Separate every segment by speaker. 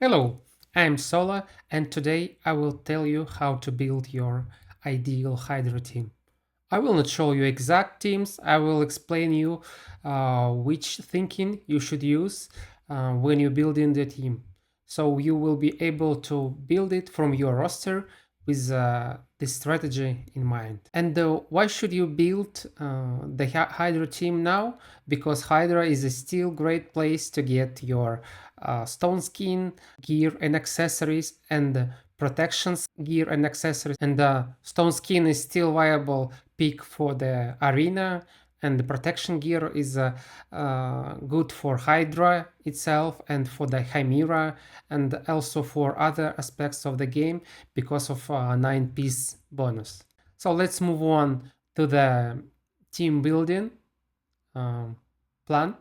Speaker 1: Hello, I'm Sola, and today I will tell you how to build your ideal Hydra team. I will not show you exact teams, I will explain you which thinking you should use when you build in the team. So you will be able to build it from your roster with this strategy in mind. And why should you build the Hydra team now? Because Hydra is a still great place to get your stone skin, gear and accessories, and protections gear and accessories. And the stone skin is still viable pick for the arena, and the protection gear is good for Hydra itself and for the Chimera, and also for other aspects of the game because of 9-piece bonus. So let's move on to the team building um, plan.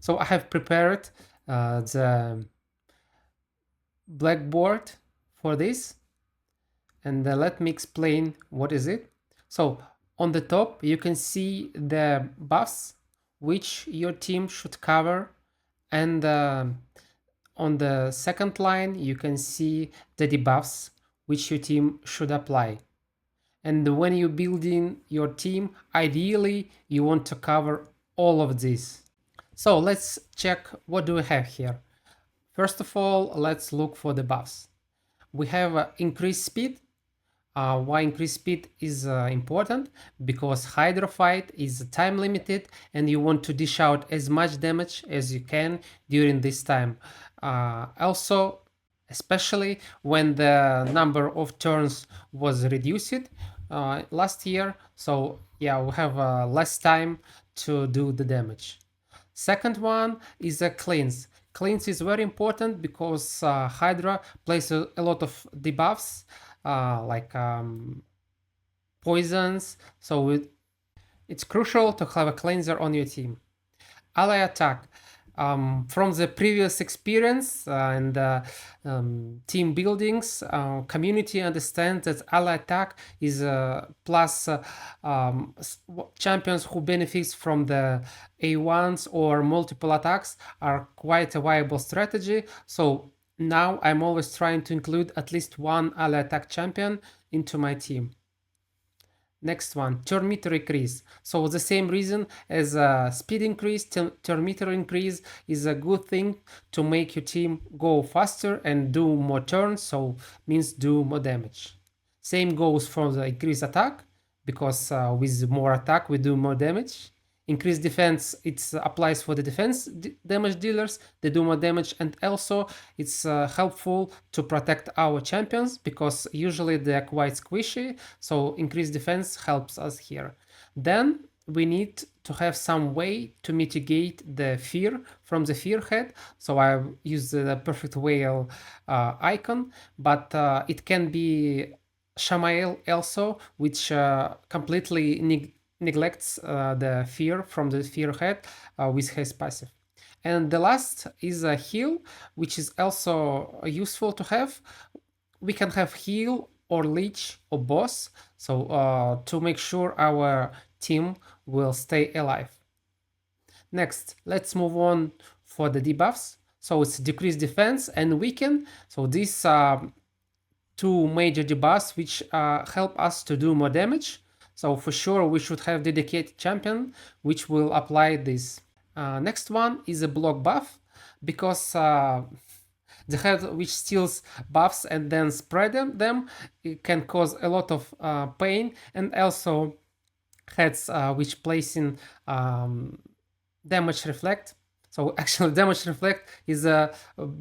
Speaker 1: So I have prepared the blackboard for this, and let me explain what is it. So on the top you can see the buffs which your team should cover, and on the second line you can see the debuffs which your team should apply. And when you're building your team, ideally you want to cover all of this. So let's check what do we have here. First of all, let's look for the buffs. We have increased speed. Why increased speed is important? Because Hydra fight is time limited and you want to dish out as much damage as you can during this time. Also, especially when the number of turns was reduced last year, so yeah, we have less time to do the damage. Second one is a cleanse. Cleanse is very important because Hydra plays a lot of debuffs like poisons, so it's crucial to have a cleanser on your team. Ally attack. From the previous experience and team buildings, community understands that ally attack is plus champions who benefits from the A1s or multiple attacks are quite a viable strategy. So now I'm always trying to include at least one ally attack champion into my team. Next one, turn meter increase. So the same reason as speed increase, turn meter increase is a good thing to make your team go faster and do more turns, so means do more damage. Same goes for the increase attack, because with more attack we do more damage. Increased defense, it applies for the defense damage dealers, they do more damage, and also it's helpful to protect our champions because usually they're quite squishy, so increased defense helps us here. Then we need to have some way to mitigate the fear from the fear head, so I use the perfect whale icon, but it can be Shamael also, which completely neglects the fear from the fear head with his passive. And the last is a heal, which is also useful to have. We can have heal or leech or boss, so to make sure our team will stay alive. Next, let's move on for the debuffs. So it's decreased defense and weaken. So these are two major debuffs which help us to do more damage. So for sure we should have dedicated champion which will apply this. Next one is a block buff, because the head which steals buffs and then spread them, it can cause a lot of pain, and also heads which placing damage reflect. So actually damage reflect is a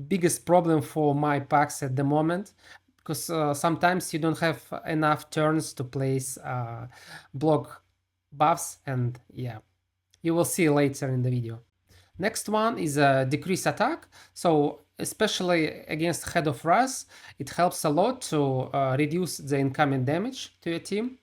Speaker 1: biggest problem for my packs at the moment, because sometimes you don't have enough turns to place block buffs, and yeah, you will see later in the video. Next one is a decrease attack. So especially against Head of Wrath, it helps a lot to reduce the incoming damage to your team.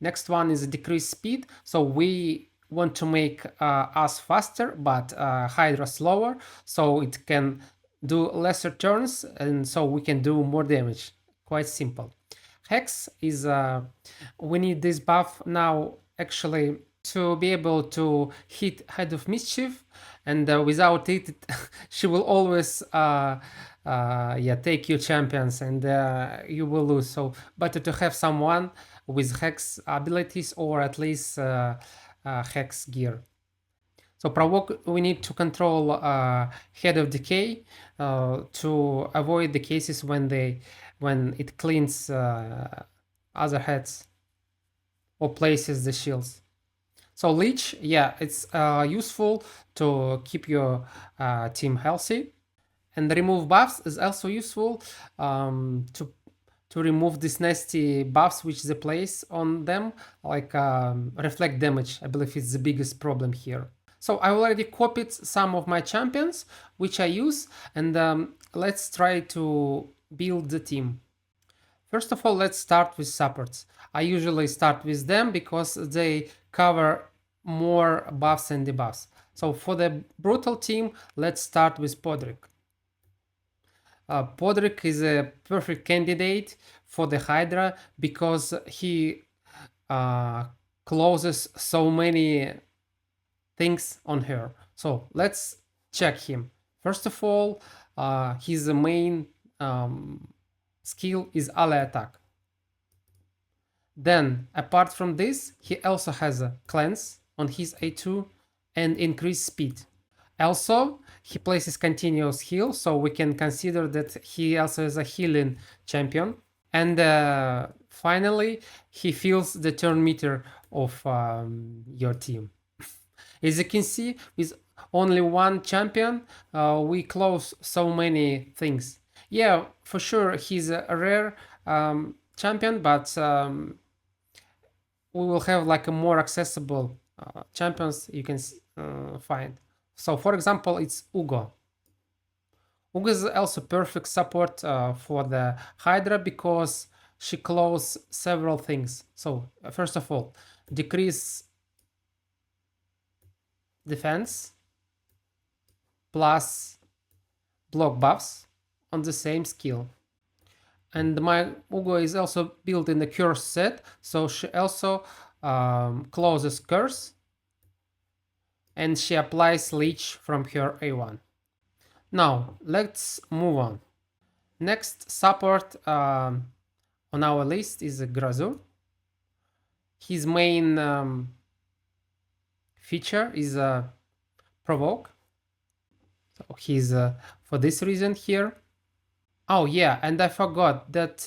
Speaker 1: Next one is a decrease speed. So we want to make us faster, but Hydra slower, so it can do lesser turns, and so we can do more damage. Quite simple. Hex is we need this buff now actually to be able to hit Head of Mischief, and without it, she will always take you champions, and you will lose. So better to have someone with hex abilities, or at least hex gear. So provoke, we need to control head of decay to avoid the cases when it cleans other heads or places the shields. So leech, yeah, it's useful to keep your team healthy, and remove buffs is also useful to remove these nasty buffs which they place on them, like reflect damage. I believe it's the biggest problem here. So I already copied some of my champions which I use, and let's try to build the team. First of all, let's start with supports. I usually start with them because they cover more buffs and debuffs. So for the brutal team, let's start with Padraig. Padraig is a perfect candidate for the Hydra because he closes so many things on her. So let's check him. First of all, his main skill is ally attack. Then, apart from this, he also has a cleanse on his A2 and increased speed. Also, he places continuous heal, so we can consider that he also is a healing champion. And finally, he fills the turn meter of your team. As you can see, with only one champion, we close so many things. Yeah, for sure, he's a rare champion, but we will have like a more accessible champions you can find. So for example, it's uugo. uugo is also perfect support for the Hydra because she closes several things. So first of all, decrease defense plus block buffs on the same skill. And my uugo is also built in the curse set, so she also closes curse, and she applies leech from her A1. Now let's move on. Next support on our list is Grazur. His main feature is provoke. So he's for this reason here. Oh yeah, and I forgot that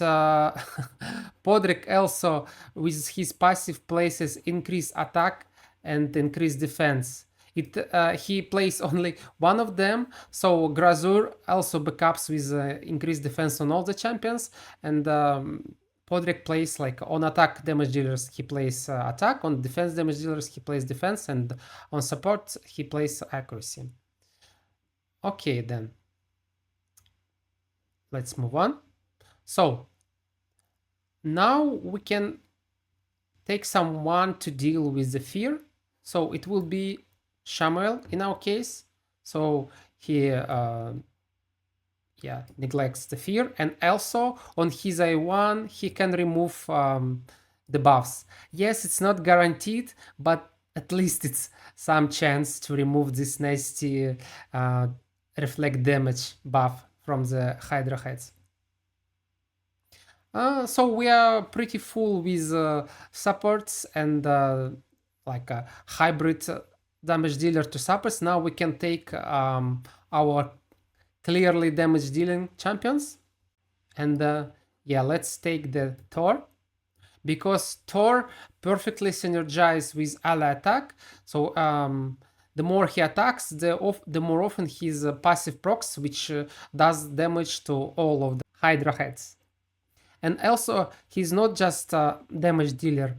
Speaker 1: Padraig also, with his passive, places increase attack and increase defense. He plays only one of them, so Grazur also backups with increased defense on all the champions, and Padraig plays like on attack damage dealers he plays attack, on defense damage dealers he plays defense, and on support he plays accuracy. Okay then. Let's move on. So now we can take someone to deal with the fear. So it will be Shamael in our case. So he neglects the fear, and also on his A1 he can remove the buffs. Yes, it's not guaranteed, but at least it's some chance to remove this nasty reflect damage buff from the Hydra heads. So we are pretty full with supports and like a hybrid damage dealer to supports. Now we can take our clearly damage dealing champions, and let's take the Thor, because Thor perfectly synergizes with ally attack. So the more he attacks, the more often his passive procs, which does damage to all of the Hydra heads. And also, he's not just a damage dealer.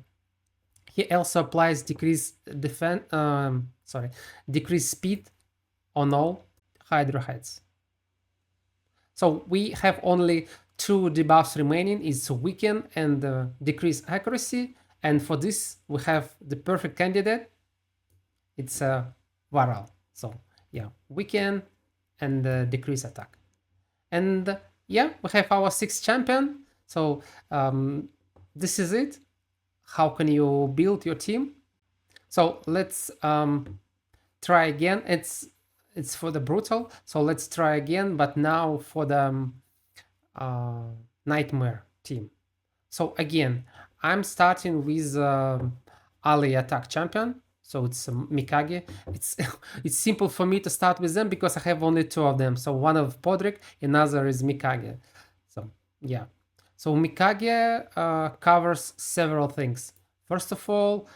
Speaker 1: He also applies decreased speed on all Hydra heads. So we have only two debuffs remaining: is weaken and decrease accuracy. And for this, we have the perfect candidate. It's Varal. So yeah, weaken and decrease attack. And yeah, we have our sixth champion. So this is it. How can you build your team? So let's try again. It's it's for the brutal. So let's try again, but now for the nightmare team. So again, I'm starting with Ali attack champion. So it's Mikage. It's it's simple for me to start with them because I have only two of them. So one of Padraig, another is Mikage. So yeah. So Mikage covers several things. First of all,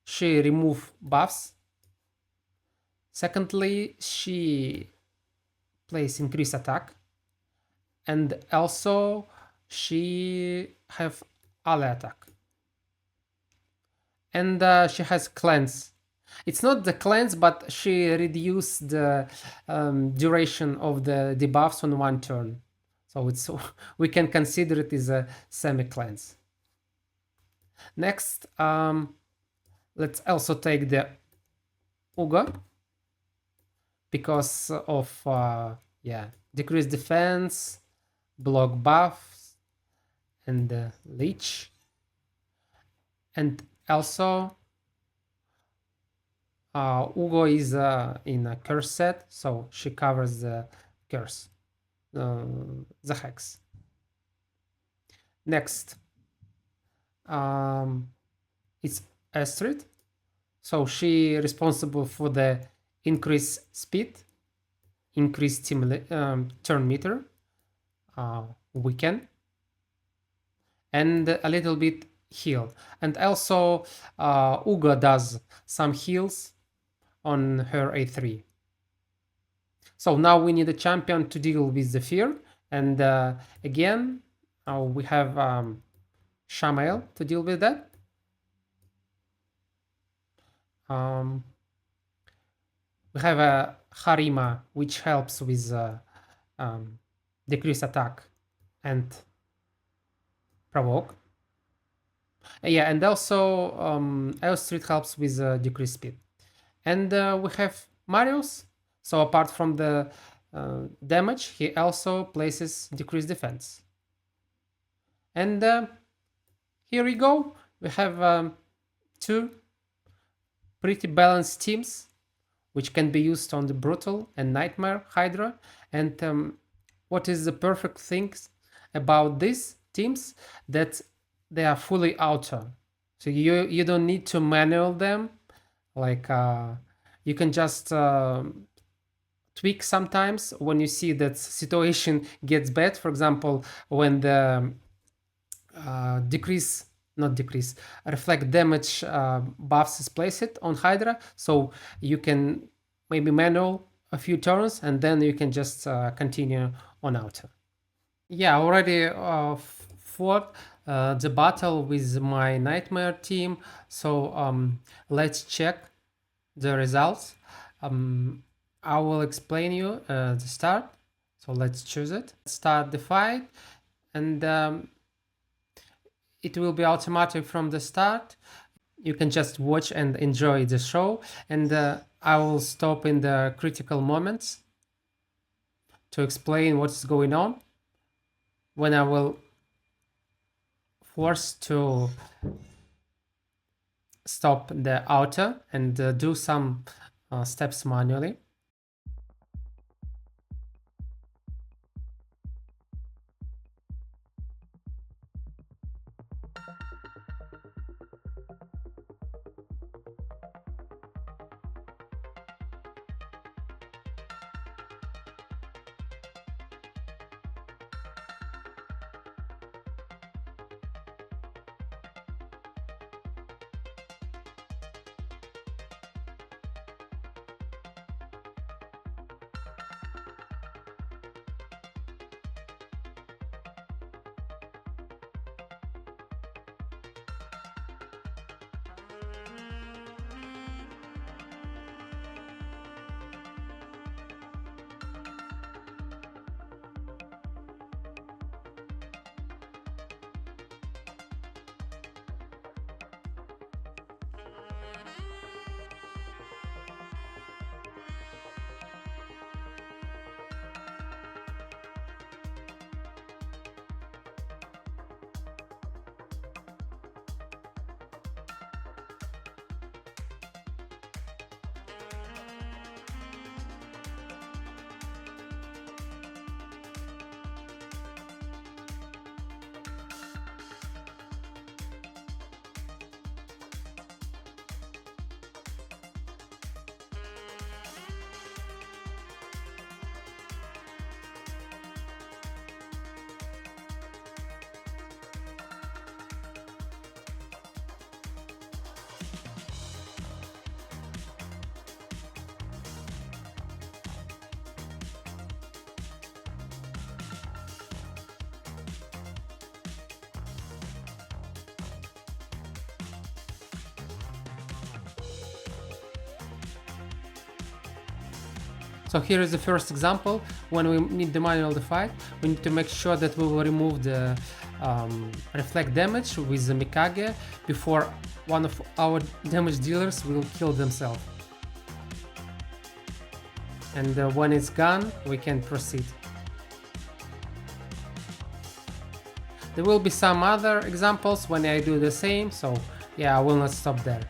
Speaker 1: she remove buffs. Secondly, she plays increase attack, and also she have ally attack, and she has cleanse. It's not the cleanse, but she reduced the duration of the debuffs on one turn, so it's we can consider it as a semi cleanse. Next, let's also take the uugo because of yeah, decreased defense, block buffs, and leech, and also uugo is in a curse set, so she covers the curse, the hex. Next, it's Astrid, so she responsible for the increase speed, increase turn meter, weaken, and a little bit heal. And also uugo does some heals on her A3. So now we need a champion to deal with the fear. And again, we have Shamael to deal with that. We have a harima, which helps with decrease attack and provoke. Yeah, and also Street helps with decrease speed. And we have Marius. So apart from the damage, he also places decreased defense. And here we go. We have two pretty balanced teams, which can be used on the brutal and nightmare Hydra. And what is the perfect thing about these teams? That they are fully auto. So you don't need to manual them. Like you can just tweak sometimes when you see that situation gets bad. For example, when the reflect damage buffs is placed on Hydra, so you can maybe manual a few turns and then you can just continue on auto. Yeah, already fought the battle with my nightmare team, so let's check the results. I will explain you the start. So let's choose it. Start the fight, and it will be automatic from the start. You can just watch and enjoy the show, and I will stop in the critical moments to explain what's going on when I will force to stop the auto and do some steps manually. So here is the first example. When we need the manual the fight, we need to make sure that we will remove the reflect damage with the mikage before one of our damage dealers will kill themselves. And when it's gone, we can proceed. There will be some other examples when I do the same, so yeah, I will not stop there.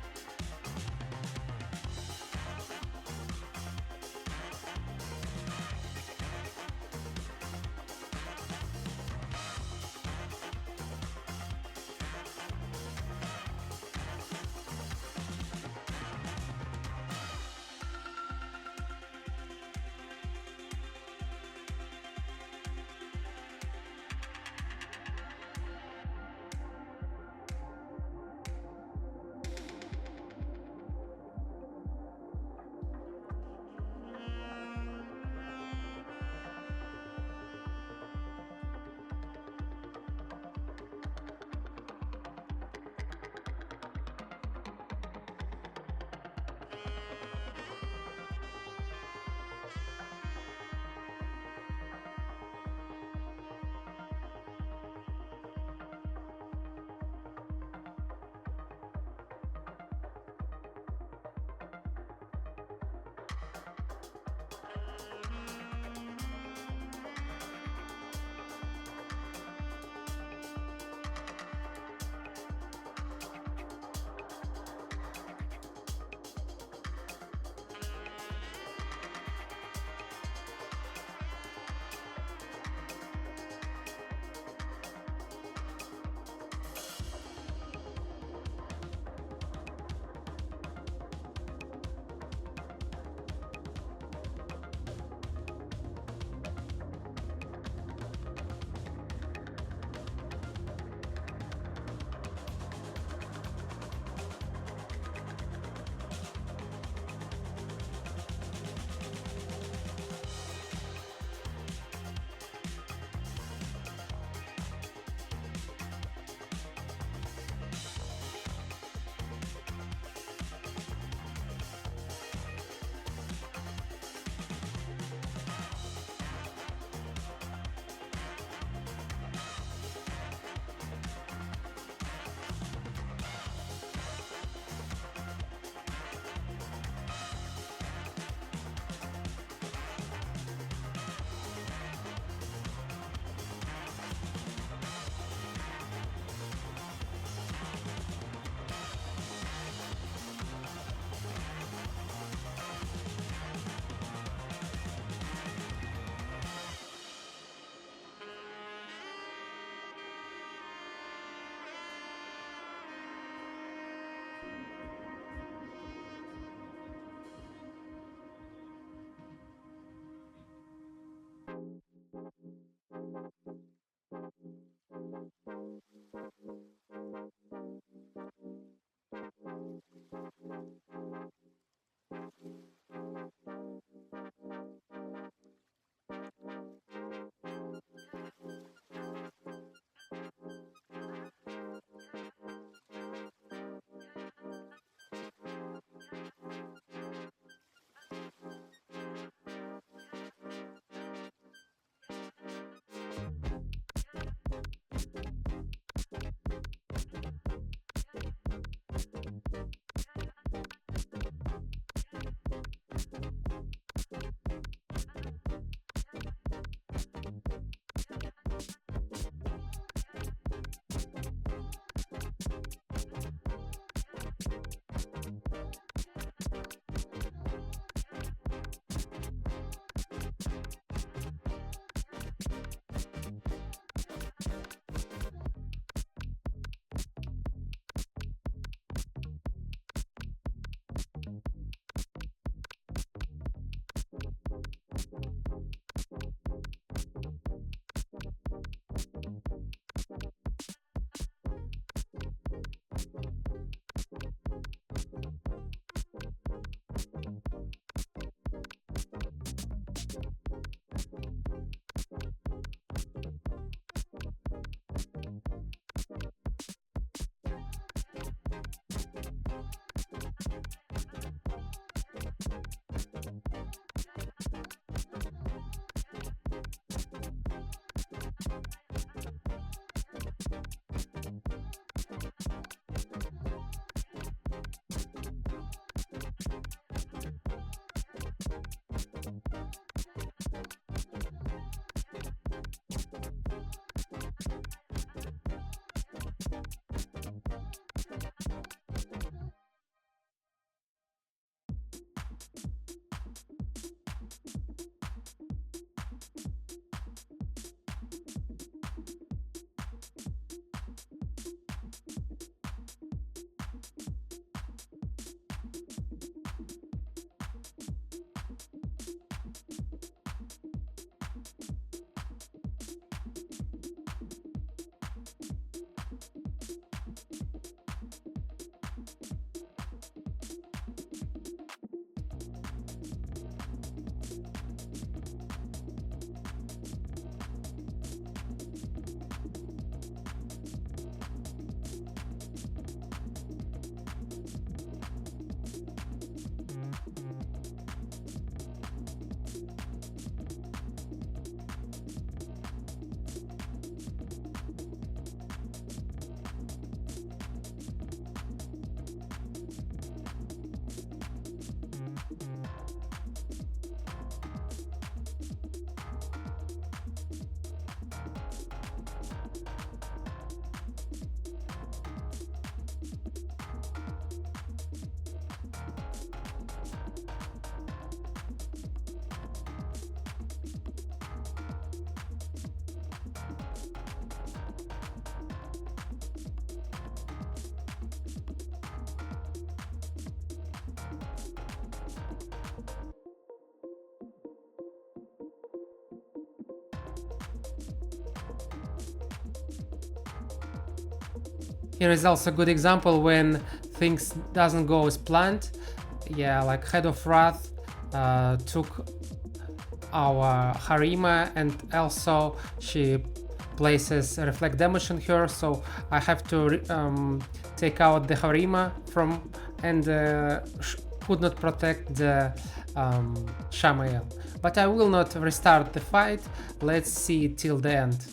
Speaker 1: Here is also a good example when things doesn't go as planned. Yeah, like Head of Wrath took our Harima, and also she places reflect damage on her, so I have to take out the Harima from, and could not protect the Shamael. But I will not restart the fight. Let's see till the end.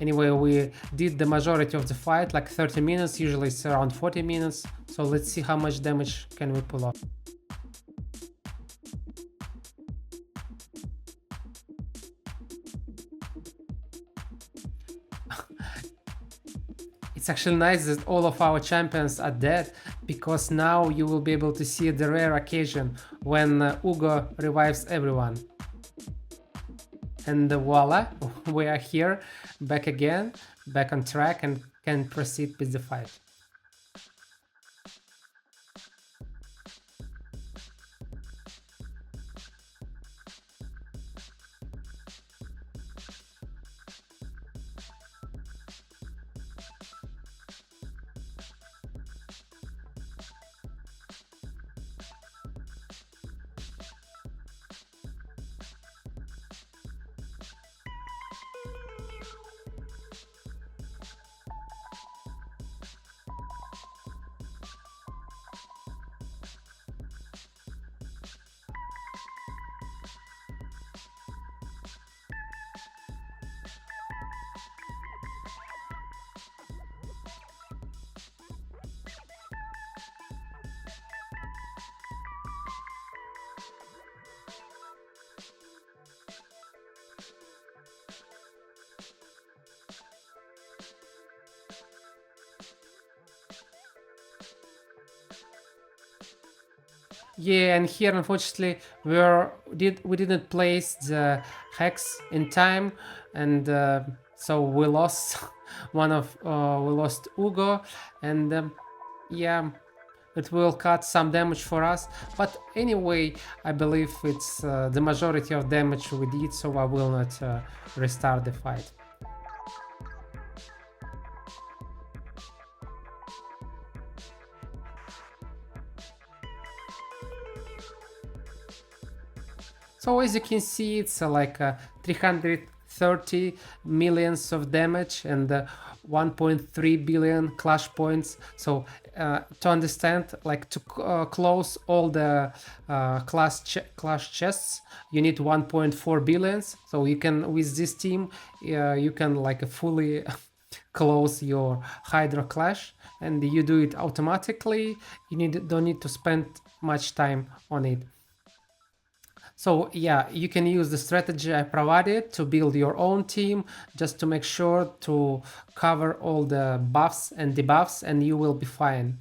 Speaker 1: Anyway, we did the majority of the fight, like 30 minutes, usually it's around 40 minutes, so let's see how much damage can we pull off. It's actually nice that all of our champions are dead, because now you will be able to see the rare occasion when uugo revives everyone. And voila, we are here, back again, back on track, and can proceed with the fight. Yeah, and here unfortunately we didn't place the hex in time, and so we lost we lost uugo, and yeah, it will cut some damage for us. But anyway, I believe it's the majority of damage we did, so I will not restart the fight. So as you can see, it's like 330 millions of damage and 1.3 billion clash points. So to understand, like to close all the clash chests, you need 1.4 billions. So you can, with this team, you can like fully close your Hydra clash, and you do it automatically. You don't need to spend much time on it. So yeah, you can use the strategy I provided to build your own team, just to make sure to cover all the buffs and debuffs, and you will be fine.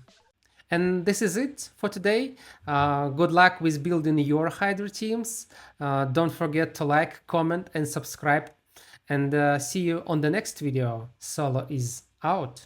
Speaker 1: And this is it for today. Good luck with building your Hydra teams. Don't forget to like, comment, and subscribe. And see you on the next video. Solo is out.